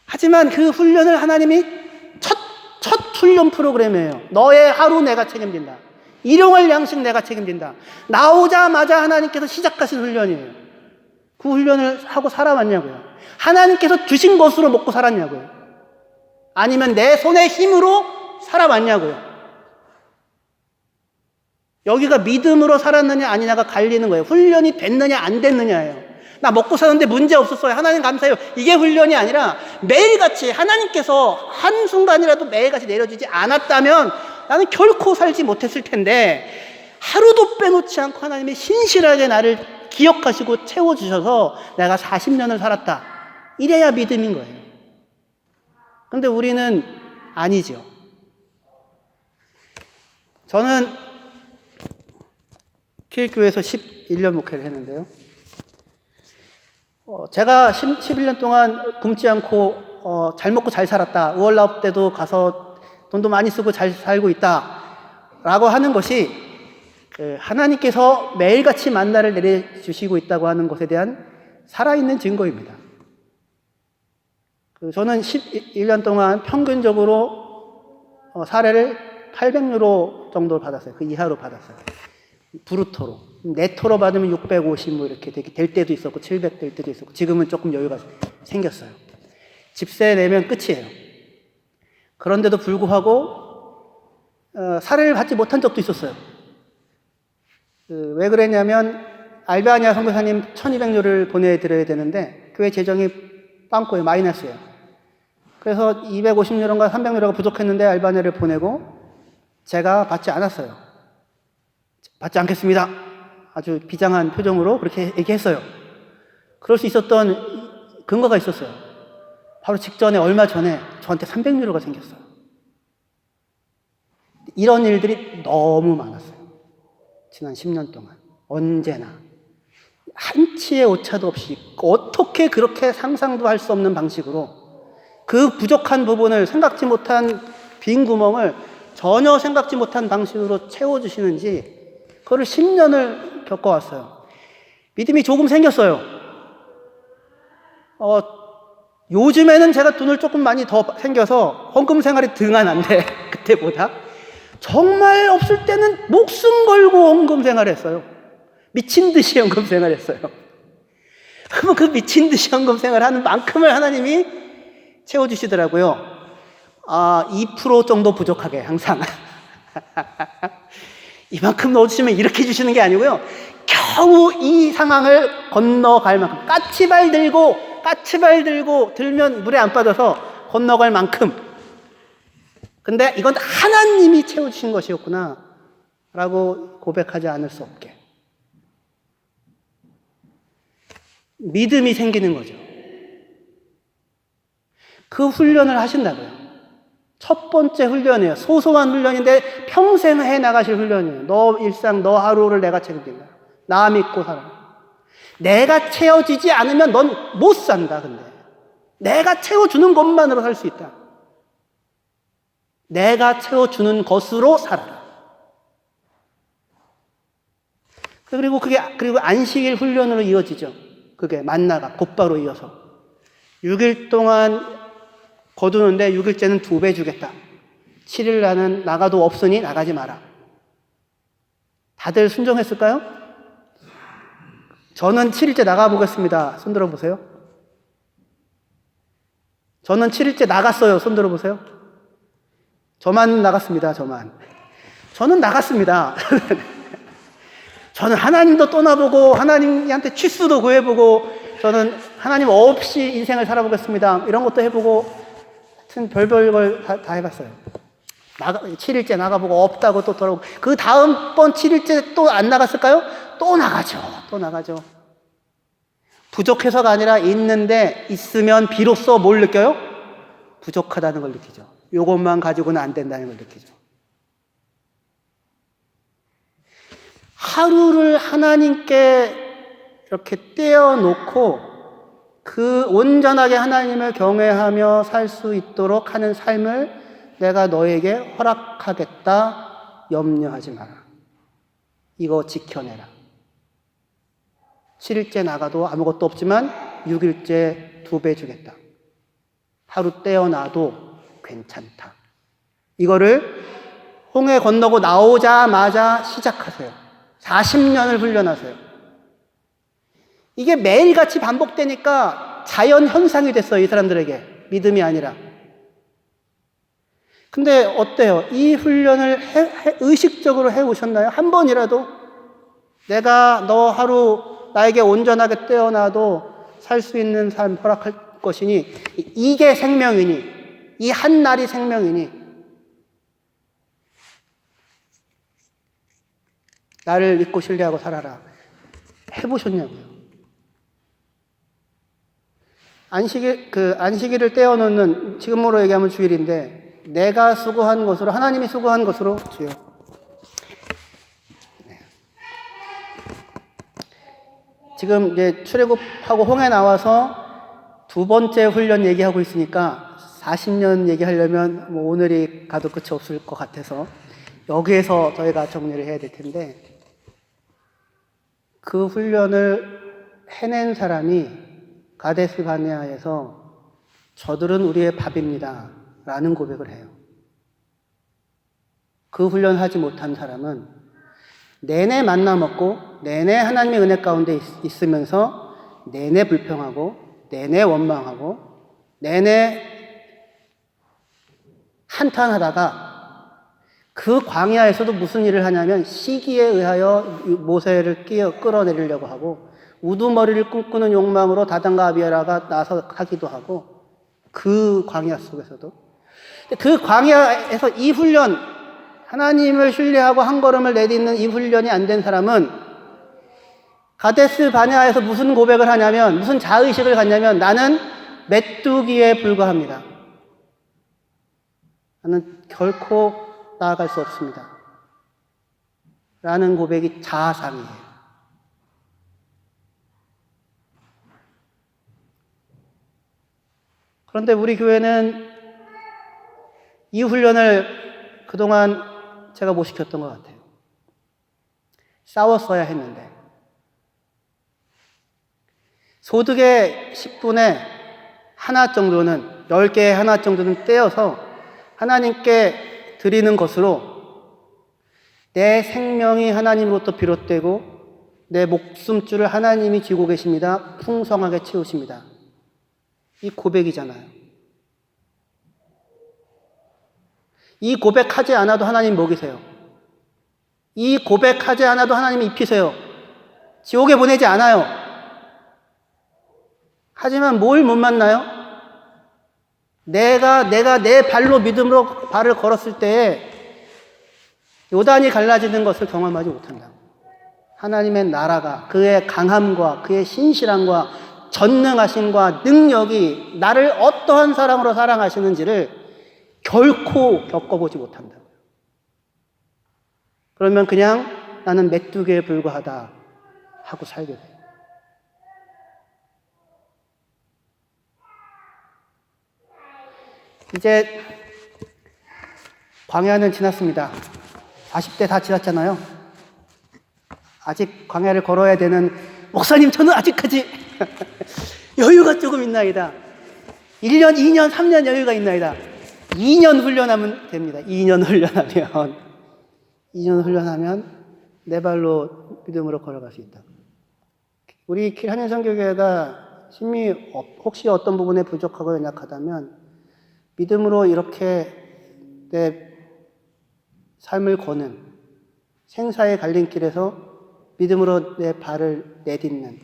하지만 그 훈련을 하나님이 첫 훈련 프로그램이에요. 너의 하루 내가 책임진다. 일용할 양식 내가 책임진다. 나오자마자 하나님께서 시작하신 훈련이에요. 그 훈련을 하고 살아왔냐고요. 하나님께서 주신 것으로 먹고 살았냐고요. 아니면 내 손의 힘으로 살아왔냐고요. 여기가 믿음으로 살았느냐 아니냐가 갈리는 거예요. 훈련이 됐느냐 안 됐느냐예요. 나 먹고 사는데 문제 없었어요. 하나님 감사해요. 이게 훈련이 아니라 매일같이 하나님께서 한순간이라도 매일같이 내려주지 않았다면 나는 결코 살지 못했을 텐데 하루도 빼놓지 않고 하나님이 신실하게 나를 기억하시고 채워주셔서 내가 40년을 살았다. 이래야 믿음인 거예요. 그런데 우리는 아니죠. 저는 키일교회에서 11년 목회를 했는데요. 제가 11년 동안 굶지 않고 잘 먹고 잘 살았다. 우월라업 때도 가서 돈도 많이 쓰고 잘 살고 있다. 라고 하는 것이 하나님께서 매일같이 만나를 내려주시고 있다고 하는 것에 대한 살아있는 증거입니다. 저는 11년 동안 평균적으로 사례를 800유로 정도 받았어요. 그 이하로 받았어요. 브루토로. 네토로 받으면 650 이렇게 될 때도 있었고 700 될 때도 있었고 지금은 조금 여유가 생겼어요. 집세 내면 끝이에요. 그런데도 불구하고 사례를 받지 못한 적도 있었어요. 왜 그랬냐면 알바니아 선교사님 1200유로를 보내드려야 되는데 교회 재정이 빵꾸예요. 마이너스예요. 그래서 250유로인가 300유로가 부족했는데 알바니아를 보내고 제가 받지 않았어요. 받지 않겠습니다. 아주 비장한 표정으로 그렇게 얘기했어요. 그럴 수 있었던 근거가 있었어요. 바로 얼마 전에 저한테 300유로가 생겼어요. 이런 일들이 너무 많았어요. 지난 10년 동안. 언제나. 한치의 오차도 없이 어떻게 그렇게 상상도 할 수 없는 방식으로 그 부족한 부분을 생각지 못한 빈 구멍을 전혀 생각지 못한 방식으로 채워주시는지 그거를 10년을 겪어왔어요. 믿음이 조금 생겼어요. 요즘에는 제가 돈을 조금 많이 더 생겨서 헌금 생활이 등한한데 그때보다 정말 없을 때는 목숨 걸고 헌금 생활했어요. 미친 듯이 헌금 생활했어요. 그러면 그 미친 듯이 헌금 생활하는 만큼을 하나님이 채워주시더라고요. 2% 정도 부족하게 항상. 이만큼 넣어주시면 이렇게 주시는 게 아니고요. 겨우 이 상황을 건너갈 만큼 까치발 들고 들면 물에 안 빠져서 건너갈 만큼. 근데 이건 하나님이 채워주신 것이었구나 라고 고백하지 않을 수 없게 믿음이 생기는 거죠. 그 훈련을 하신다고요. 첫 번째 훈련이에요. 소소한 훈련인데 평생 해 나가실 훈련이에요. 너 일상, 너 하루를 내가 책임진다. 나 믿고 살아. 내가 채워지지 않으면 넌 못 산다. 근데 내가 채워주는 것만으로 살 수 있다. 내가 채워주는 것으로 살아라. 그리고 안식일 훈련으로 이어지죠. 그게 만나가 곧바로 이어서 6일 동안 거두는데 6일째는 2배 주겠다. 7일 나는 나가도 없으니 나가지 마라. 다들 순종했을까요? 저는 7일째 나가보겠습니다. 손 들어보세요. 저는 7일째 나갔어요. 손 들어보세요. 저만 나갔습니다. 저는 나갔습니다. 저는 하나님도 떠나보고 하나님한테 치수도 구해보고 저는 하나님 없이 인생을 살아보겠습니다. 이런 것도 해보고 하여튼 별별 걸 다 해봤어요. 7일째 나가보고 없다고 또 돌아오고 그 다음번 7일째 또 안 나갔을까요? 또 나가죠. 부족해서가 아니라 있으면 비로소 뭘 느껴요? 부족하다는 걸 느끼죠. 이것만 가지고는 안 된다는 걸 느끼죠. 하루를 하나님께 이렇게 떼어놓고 그 온전하게 하나님을 경외하며 살 수 있도록 하는 삶을 내가 너에게 허락하겠다. 염려하지 마라. 이거 지켜내라. 7일째 나가도 아무것도 없지만 6일째 2배 주겠다. 하루 떼어놔도 괜찮다. 이거를 홍해 건너고 나오자마자 시작하세요. 40년을 훈련하세요. 이게 매일같이 반복되니까 자연 현상이 됐어요. 이 사람들에게. 믿음이 아니라. 근데 어때요? 이 훈련을 의식적으로 해오셨나요? 한 번이라도? 내가 너 하루 나에게 온전하게 떼어놔도 살 수 있는 삶 허락할 것이니 이게 생명이니 이 한 날이 생명이니 나를 믿고 신뢰하고 살아라. 해보셨냐고요? 안식일을 떼어놓는, 지금으로 얘기하면 주일인데, 내가 수고한 것으로, 하나님이 수고한 것으로 주요. 지금 이제 출애굽하고 홍해 나와서 2번째 훈련 얘기하고 있으니까 40년 얘기하려면 뭐 오늘이 가도 끝이 없을 것 같아서 여기에서 저희가 정리를 해야 될 텐데, 그 훈련을 해낸 사람이 가데스 바네아에서 저들은 우리의 밥입니다 라는 고백을 해요. 그 훈련하지 못한 사람은 내내 만나 먹고 내내 하나님의 은혜 가운데 있으면서 내내 불평하고 내내 원망하고 내내 한탄하다가 그 광야에서도 무슨 일을 하냐면 시기에 의하여 모세를 끌어내리려고 하고 우두머리를 꿈꾸는 욕망으로 다단과 아비라가 나서 하기도 하고 그 광야 속에서도 그 광야에서 이 훈련 하나님을 신뢰하고 한 걸음을 내딛는 이 훈련이 안 된 사람은 가데스 바네아에서 무슨 고백을 하냐면 무슨 자의식을 갖냐면 나는 메뚜기에 불과합니다. 나는 결코 나아갈 수 없습니다. 라는 고백이 자아상이에요. 그런데 우리 교회는 이 훈련을 그동안 제가 못 시켰던 것 같아요. 싸웠어야 했는데 소득의 10분의 하나 정도는, 10개의 하나 정도는 떼어서 하나님께 드리는 것으로 내 생명이 하나님으로부터 비롯되고 내 목숨줄을 하나님이 쥐고 계십니다. 풍성하게 채우십니다. 이 고백이잖아요. 이 고백하지 않아도 하나님 먹이세요. 이 고백하지 않아도 하나님이 입히세요. 지옥에 보내지 않아요. 하지만 뭘 못 만나요? 내가 내 발로 믿음으로 발을 걸었을 때에 요단이 갈라지는 것을 경험하지 못한다. 하나님의 나라가, 그의 강함과 그의 신실함과 전능하심과 능력이 나를 어떠한 사랑으로 사랑하시는지를 결코 겪어보지 못한다. 그러면 그냥 나는 메뚜기에 불과하다 하고 살게 돼요. 이제 광야는 지났습니다. 40대 다 지났잖아요. 아직 광야를 걸어야 되는 목사님, 저는 아직까지 여유가 조금 있나이다. 1년, 2년, 3년 여유가 있나이다. 2년 훈련하면 됩니다. 2년 훈련하면 내 발로 믿음으로 걸어갈 수 있다. 우리 한인선교회가 심히 혹시 어떤 부분에 부족하고 연약하다면 믿음으로 이렇게 내 삶을 거는 생사의 갈림길에서 믿음으로 내 발을 내딛는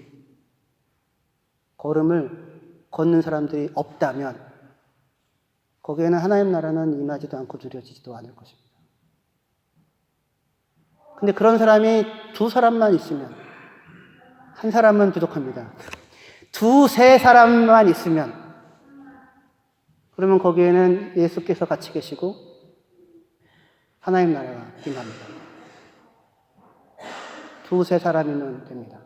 걸음을 걷는 사람들이 없다면 거기에는 하나님 나라는 임하지도 않고 누려지지도 않을 것입니다. 근데 그런 사람이 2사람만 있으면, 한 사람은 부족합니다. 2, 3사람만 있으면, 그러면 거기에는 예수께서 같이 계시고 하나님 나라가 임합니다. 2, 3사람이면 됩니다.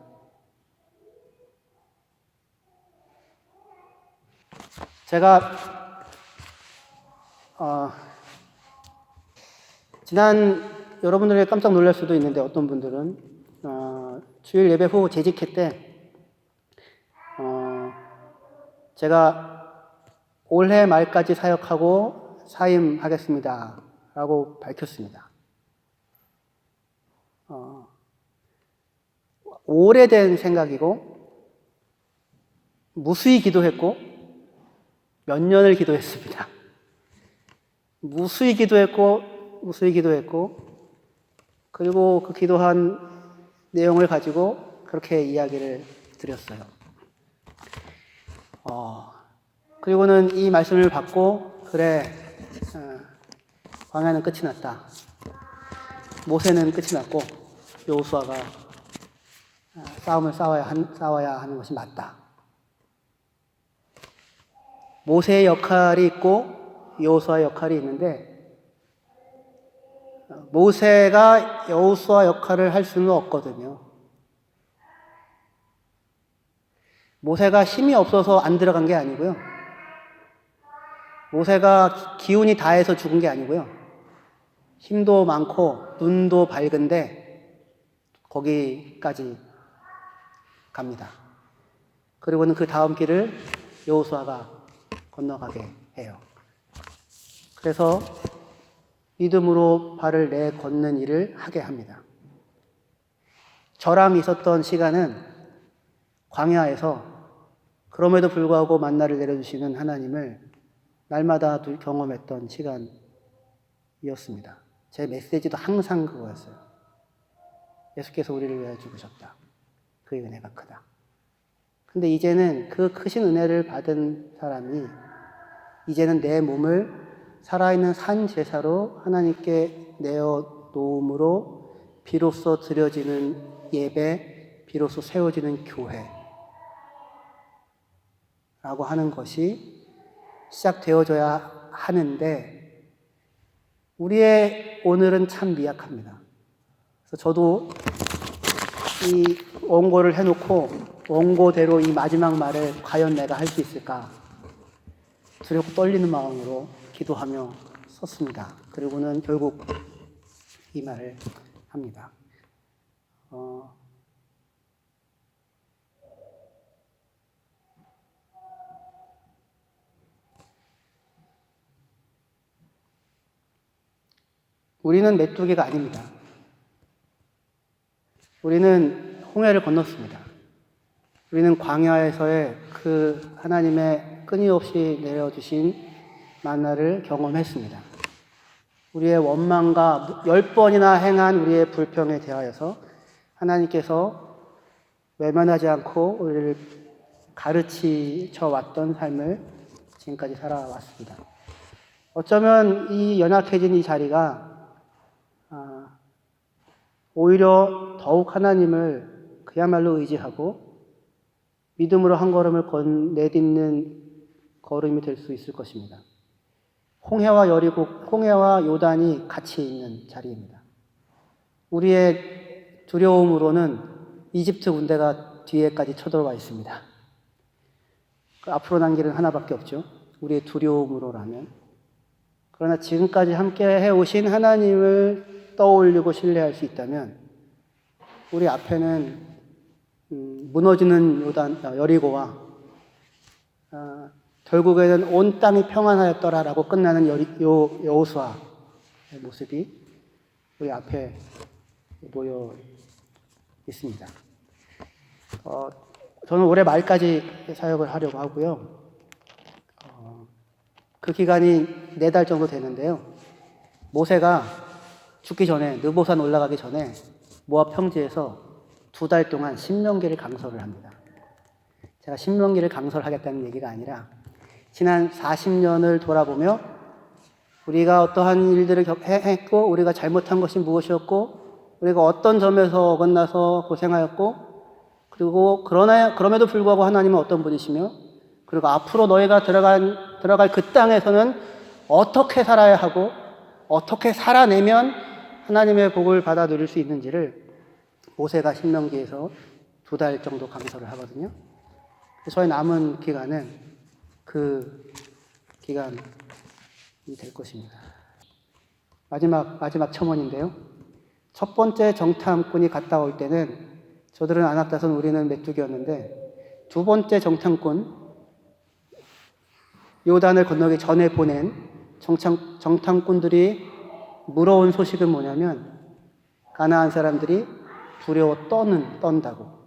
제가 여러분들이 깜짝 놀랄 수도 있는데 어떤 분들은 주일 예배 후 재직회 때 제가 올해 말까지 사역하고 사임하겠습니다 라고 밝혔습니다. 오래된 생각이고 무수히 기도했고 몇 년을 기도했습니다. 무수히 기도했고 그리고 그 기도한 내용을 가지고 그렇게 이야기를 드렸어요. 그리고는 이 말씀을 받고 광야는 끝이 났다. 모세는 끝이 났고 여호수아가 싸움을 싸워야 하는 것이 맞다. 모세의 역할이 있고 여호수아의 역할이 있는데 모세가 여호수아 역할을 할 수는 없거든요. 모세가 힘이 없어서 안 들어간 게 아니고요. 모세가 기운이 다해서 죽은 게 아니고요. 힘도 많고 눈도 밝은데 거기까지 갑니다. 그리고는 그 다음 길을 여호수아가 건너가게 해요. 그래서 믿음으로 발을 내걷는 일을 하게 합니다. 저랑 있었던 시간은 광야에서 그럼에도 불구하고 만나를 내려주시는 하나님을 날마다 경험했던 시간이었습니다. 제 메시지도 항상 그거였어요. 예수께서 우리를 위하여 죽으셨다. 그의 은혜가 크다. 근데 이제는 그 크신 은혜를 받은 사람이 이제는 내 몸을 살아있는 산 제사로 하나님께 내어 놓음으로 비로소 드려지는 예배, 비로소 세워지는 교회라고 하는 것이 시작되어져야 하는데 우리의 오늘은 참 미약합니다. 그래서 저도 이 원고를 해놓고 원고대로 이 마지막 말을 과연 내가 할 수 있을까 두렵고 떨리는 마음으로 기도하며 썼습니다. 그리고는 결국 이 말을 합니다. 우리는 메뚜기가 아닙니다. 우리는 홍해를 건넜습니다. 우리는 광야에서의 그 하나님의 끊임없이 내려주신 만나를 경험했습니다. 우리의 원망과 10번이나 행한 우리의 불평에 대하여서 하나님께서 외면하지 않고 우리를 가르치셔 왔던 삶을 지금까지 살아왔습니다. 어쩌면 이 연약해진 이 자리가 오히려 더욱 하나님을 그야말로 의지하고 믿음으로 한 걸음을 내딛는 걸음이 될 수 있을 것입니다. 홍해와 요단이 같이 있는 자리입니다. 우리의 두려움으로는 이집트 군대가 뒤에까지 쳐들어와 있습니다. 앞으로 난 길은 하나밖에 없죠. 우리의 두려움으로라면. 그러나 지금까지 함께 해오신 하나님을 떠올리고 신뢰할 수 있다면 우리 앞에는 무너지는 여리고와 결국에는 온 땅이 평안하였더라라고 끝나는 여호수아의 모습이 우리 앞에 놓여 있습니다. 저는 올해 말까지 사역을 하려고 하고요. 그 기간이 4달 정도 되는데요. 모세가 죽기 전에, 느보산 올라가기 전에 모압 평지에서 2달 동안 신명기를 강설을 합니다. 제가 신명기를 강설하겠다는 얘기가 아니라 지난 40년을 돌아보며 우리가 어떠한 일들을 했고 우리가 잘못한 것이 무엇이었고 우리가 어떤 점에서 어긋나서 고생하였고 그리고 그럼에도 불구하고 하나님은 어떤 분이시며 그리고 앞으로 너희가 들어갈 그 땅에서는 어떻게 살아야 하고 어떻게 살아내면 하나님의 복을 받아 누릴 수 있는지를 모세가 신명기에서 2달 정도 강설을 하거든요. 저희 남은 기간은 그 기간이 될 것입니다. 마지막 첨언인데요. 첫 번째 정탐꾼이 갔다 올 때는 저들은 아낙다선 우리는 메뚜기였는데 두 번째 정탐꾼 요단을 건너기 전에 보낸 정탐꾼들이 물어온 소식은 뭐냐면 가나안 사람들이 두려워 떤다고.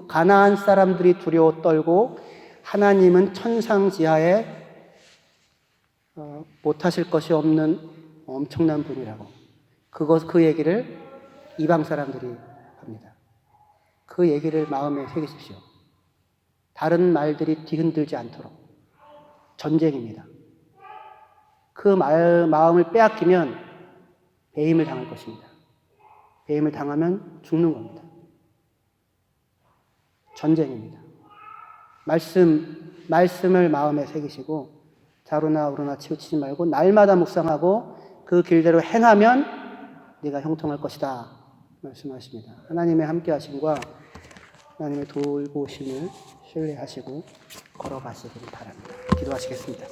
가나안 사람들이 두려워 떨고 하나님은 천상지하에 못하실 것이 없는 엄청난 분이라고. 그 얘기를 이방 사람들이 합니다. 그 얘기를 마음에 새기십시오. 다른 말들이 뒤흔들지 않도록. 전쟁입니다. 그 마음을 빼앗기면 배임을 당할 것입니다. 배임을 당하면 죽는 겁니다. 전쟁입니다. 말씀을 마음에 새기시고 자루나 우루나 치우치지 말고 날마다 묵상하고 그 길대로 행하면 네가 형통할 것이다 말씀하십니다. 하나님의 함께 하심과 하나님의 돌보심을 신뢰하시고 걸어가시길 바랍니다. 기도하시겠습니다.